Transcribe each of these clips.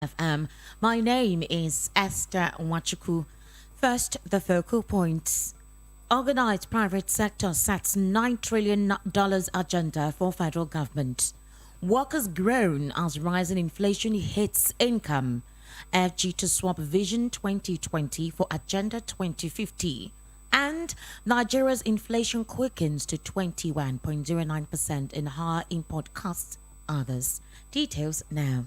FM. My name is Esther Wachuku. First, the focal points. Organized private sector sets $9 trillion agenda for federal government. Workers groan as rising inflation hits income. FG to swap Vision 2020 for Agenda 2050. And Nigeria's inflation quickens to 21.09% in higher import costs. Others. Details now.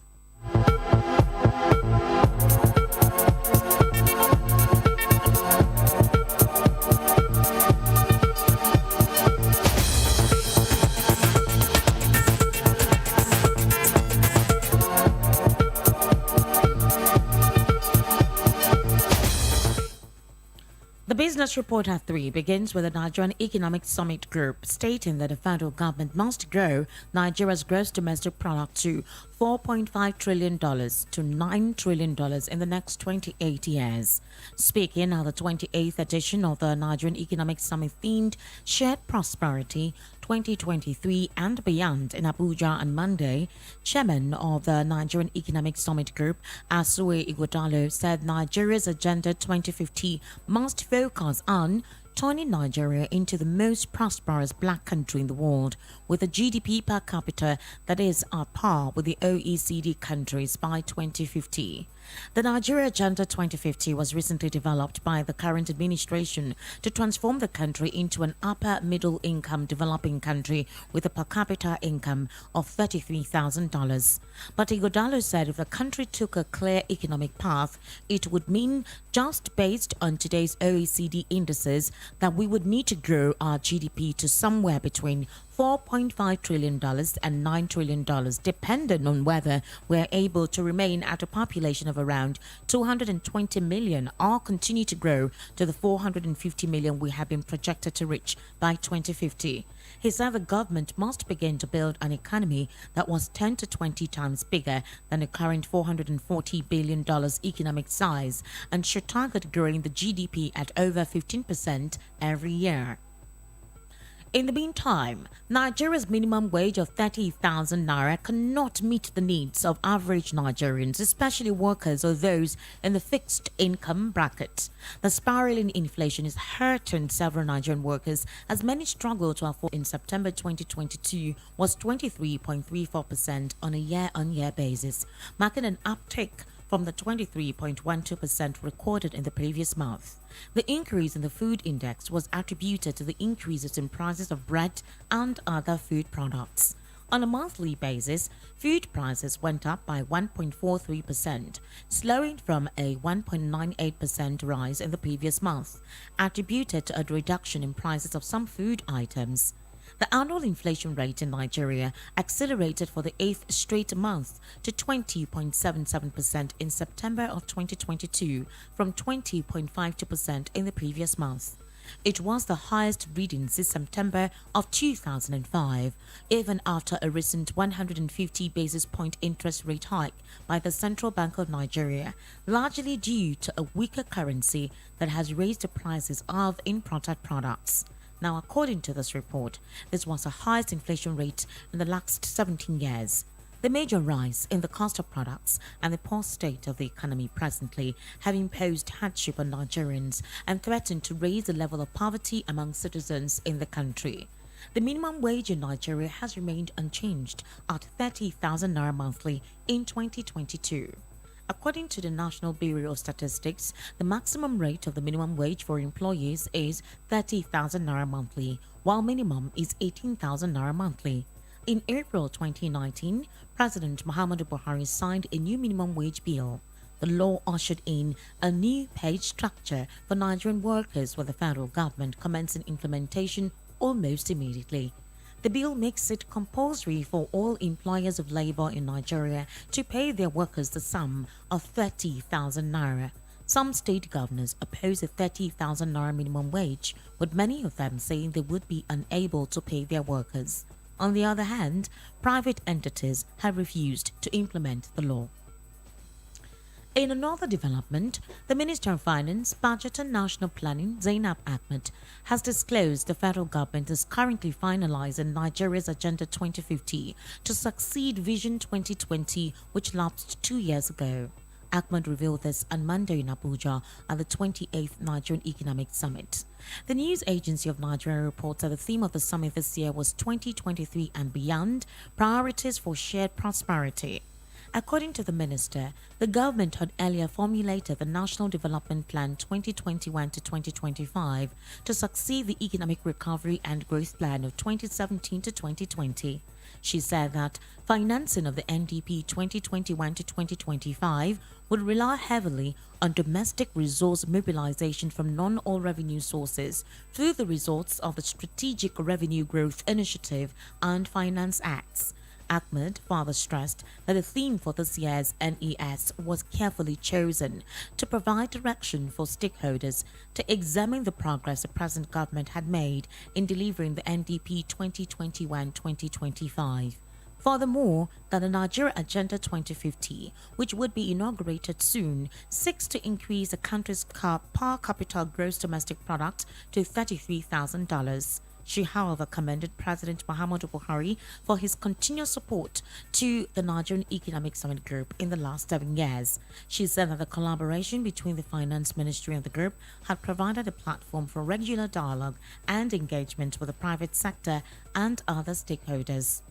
The Business Report at 3 begins with the Nigerian Economic Summit Group stating that the federal government must grow Nigeria's gross domestic product to $4.5 trillion to $9 trillion in the next 28 years. Speaking at the 28th edition of the Nigerian Economic Summit themed Shared Prosperity 2023 and beyond in Abuja on Monday, Chairman of the Nigerian Economic Summit Group, Asue Ighodalo, said Nigeria's Agenda 2050 must focus on turning Nigeria into the most prosperous black country in the world, with a GDP per capita that is at par with the OECD countries by 2050. The Nigeria Agenda 2050 was recently developed by the current administration to transform the country into an upper middle income developing country with a per capita income of $33,000. But Ighodalo said if the country took a clear economic path, it would mean, just based on today's OECD indices, that we would need to grow our GDP to somewhere between $4.5 trillion and $9 trillion, depending on whether we're able to remain at a population of around 220 million or continue to grow to the 450 million we have been projected to reach by 2050. He said the government must begin to build an economy that was 10 to 20 times bigger than the current $440 billion economic size and should target growing the GDP at over 15% every year. In the meantime, Nigeria's minimum wage of 30,000 naira cannot meet the needs of average Nigerians, especially workers or those in the fixed income bracket. The spiraling inflation is hurting several Nigerian workers as many struggle to afford. In September 2022 was 23.34% on a year-on-year basis, marking an uptick from the 23.12% recorded in the previous month. The increase in the food index was attributed to the increases in prices of bread and other food products. On a monthly basis, food prices went up by 1.43%, slowing from a 1.98% rise in the previous month, attributed to a reduction in prices of some food items. The annual inflation rate in Nigeria accelerated for the 8th straight month to 20.77% in September of 2022 from 20.52% in the previous month. It was the highest reading since September of 2005, even after a recent 150 basis point interest rate hike by the Central Bank of Nigeria, largely due to a weaker currency that has raised the prices of imported products. Now, according to this report, this was the highest inflation rate in the last 17 years. The major rise in the cost of products and the poor state of the economy presently have imposed hardship on Nigerians and threatened to raise the level of poverty among citizens in the country. The minimum wage in Nigeria has remained unchanged at 30,000 naira monthly in 2022. According to the National Bureau of Statistics, the maximum rate of the minimum wage for employees is 30,000 naira monthly, while minimum is 18,000 naira monthly. In April 2019, President Muhammadu Buhari signed a new minimum wage bill. The law ushered in a new pay structure for Nigerian workers, with the federal government commencing implementation almost immediately. The bill makes it compulsory for all employers of labor in Nigeria to pay their workers the sum of 30,000 naira. Some state governors oppose the 30,000 naira minimum wage, with many of them saying they would be unable to pay their workers. On the other hand, private entities have refused to implement the law. In another development, the Minister of Finance, Budget and National Planning, Zainab Ahmed, has disclosed the federal government is currently finalizing Nigeria's Agenda 2050 to succeed Vision 2020, which lapsed 2 years ago. Ahmed revealed this on Monday in Abuja at the 28th Nigerian Economic Summit. The news agency of Nigeria reports that the theme of the summit this year was 2023 and Beyond, Priorities for Shared Prosperity. According to the minister, the government had earlier formulated the National Development Plan 2021 to 2025 to succeed the Economic Recovery and Growth Plan of 2017 to 2020. She said that financing of the NDP 2021 to 2025 would rely heavily on domestic resource mobilization from non-oil revenue sources through the results of the Strategic Revenue Growth Initiative and Finance Acts. Ahmed further stressed that the theme for this year's NES was carefully chosen to provide direction for stakeholders to examine the progress the present government had made in delivering the NDP 2021-2025. Furthermore, that the Nigeria Agenda 2050, which would be inaugurated soon, seeks to increase the country's per capita gross domestic product to $33,000. She, however, commended President Muhammadu Buhari for his continued support to the Nigerian Economic Summit Group in the last 7 years. She said that the collaboration between the Finance Ministry and the group had provided a platform for regular dialogue and engagement with the private sector and other stakeholders.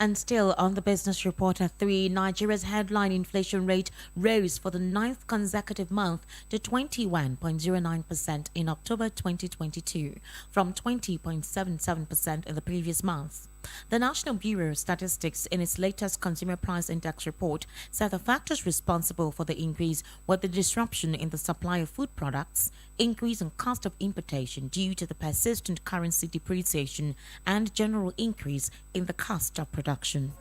And still on the Business Report at 3, Nigeria's headline inflation rate rose for the 9th consecutive month to 21.09% in October 2022 from 20.77% in the previous month. The National Bureau of Statistics, in its latest Consumer Price Index report, said the factors responsible for the increase were the disruption in the supply of food products, increase in cost of importation due to the persistent currency depreciation, and general increase in the cost of production.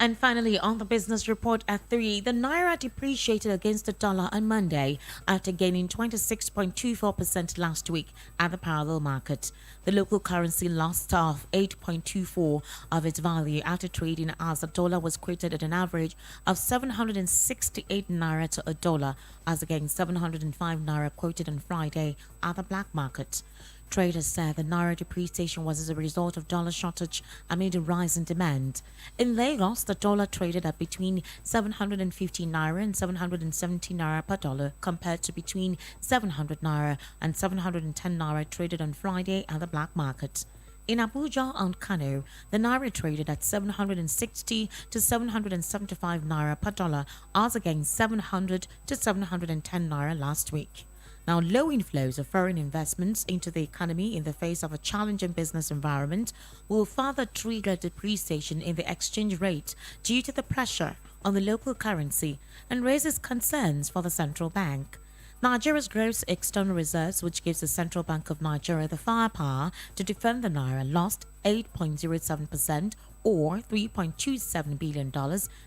And finally, on the Business Report at 3, the Naira depreciated against the dollar on Monday after gaining 26.24% last week at the parallel market. The local currency lost off 8.24 of its value after trading as the dollar was quoted at an average of 768 Naira to a dollar, as against 705 Naira quoted on Friday at the black market. Traders said the Naira depreciation was as a result of dollar shortage amid a rise in demand. In Lagos, the dollar traded at between 750 Naira and 770 Naira per dollar, compared to between 700 Naira and 710 Naira traded on Friday at the black market. In Abuja and Kano, the Naira traded at 760 to 775 Naira per dollar, as against 700 to 710 Naira last week. Now, low inflows of foreign investments into the economy in the face of a challenging business environment will further trigger depreciation in the exchange rate due to the pressure on the local currency and raises concerns for the central bank. Nigeria's gross external reserves, which gives the Central Bank of Nigeria the firepower to defend the Naira, lost 8.07% or $3.27 billion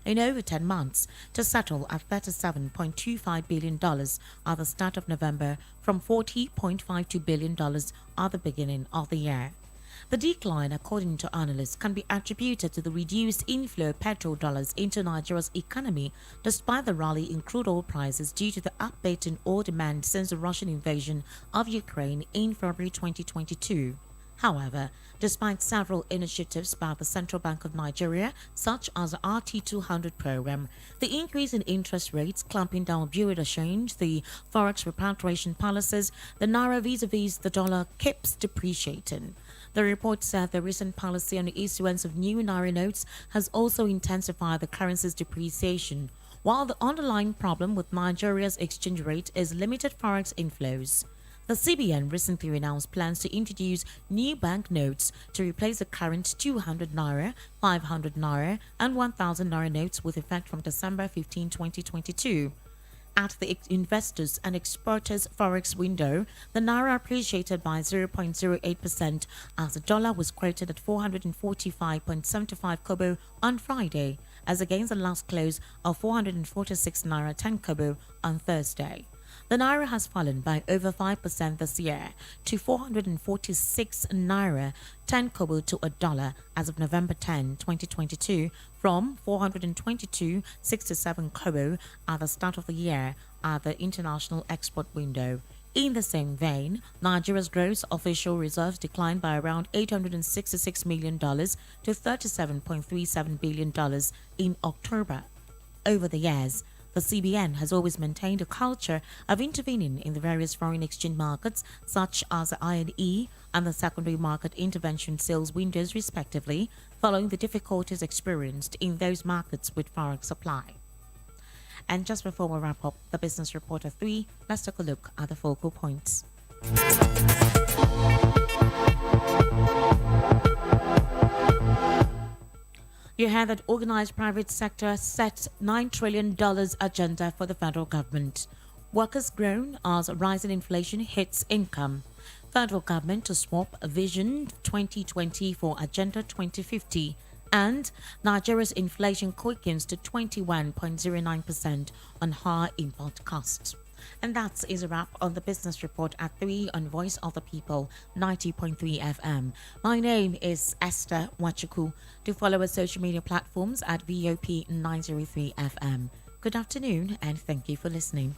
in over 10 months to settle at $37.25 billion at the start of November from $40.52 billion at the beginning of the year. The decline, according to analysts, can be attributed to the reduced inflow of petrodollars into Nigeria's economy despite the rally in crude oil prices due to the upbeat in oil demand since the Russian invasion of Ukraine in February 2022. However, despite several initiatives by the Central Bank of Nigeria, such as the RT200 program, the increase in interest rates, clamping down bureau de change, the forex repatriation policies, the Naira vis-a-vis the dollar keeps depreciating. The report said the recent policy on the issuance of new Naira notes has also intensified the currency's depreciation, while the underlying problem with Nigeria's exchange rate is limited forex inflows. The CBN recently announced plans to introduce new bank notes to replace the current 200 Naira, 500 Naira, and 1000 Naira notes with effect from December 15, 2022. At the investors and exporters forex window, the Naira appreciated by 0.08% as the dollar was quoted at 445.75 kobo on Friday, as against the last close of 446 Naira 10 kobo on Thursday. The naira has fallen by over 5% this year to 446 naira 10 kobo to a dollar as of November 10, 2022, from 422.67 kobo at the start of the year at the international export window. In the same vein, Nigeria's gross official reserves declined by around $866 million to $37.37 billion in October. Over the years, the CBN has always maintained a culture of intervening in the various foreign exchange markets, such as the I&E and the secondary market intervention sales windows, respectively, following the difficulties experienced in those markets with foreign supply. And just before we wrap up the Business Report at 3, let's take a look at the focal points. You heard that organized private sector set $9 trillion agenda for the federal government. Workers groan as rising inflation hits income. Federal government to swap Vision 2020 for Agenda 2050. And Nigeria's inflation quickens to 21.09% on higher import costs. And that is a wrap on the Business Report at 3 on Voice of the People 90.3 FM. My name is Esther Wachuku. Do follow our social media platforms at VOP 903 FM. Good afternoon and thank you for listening.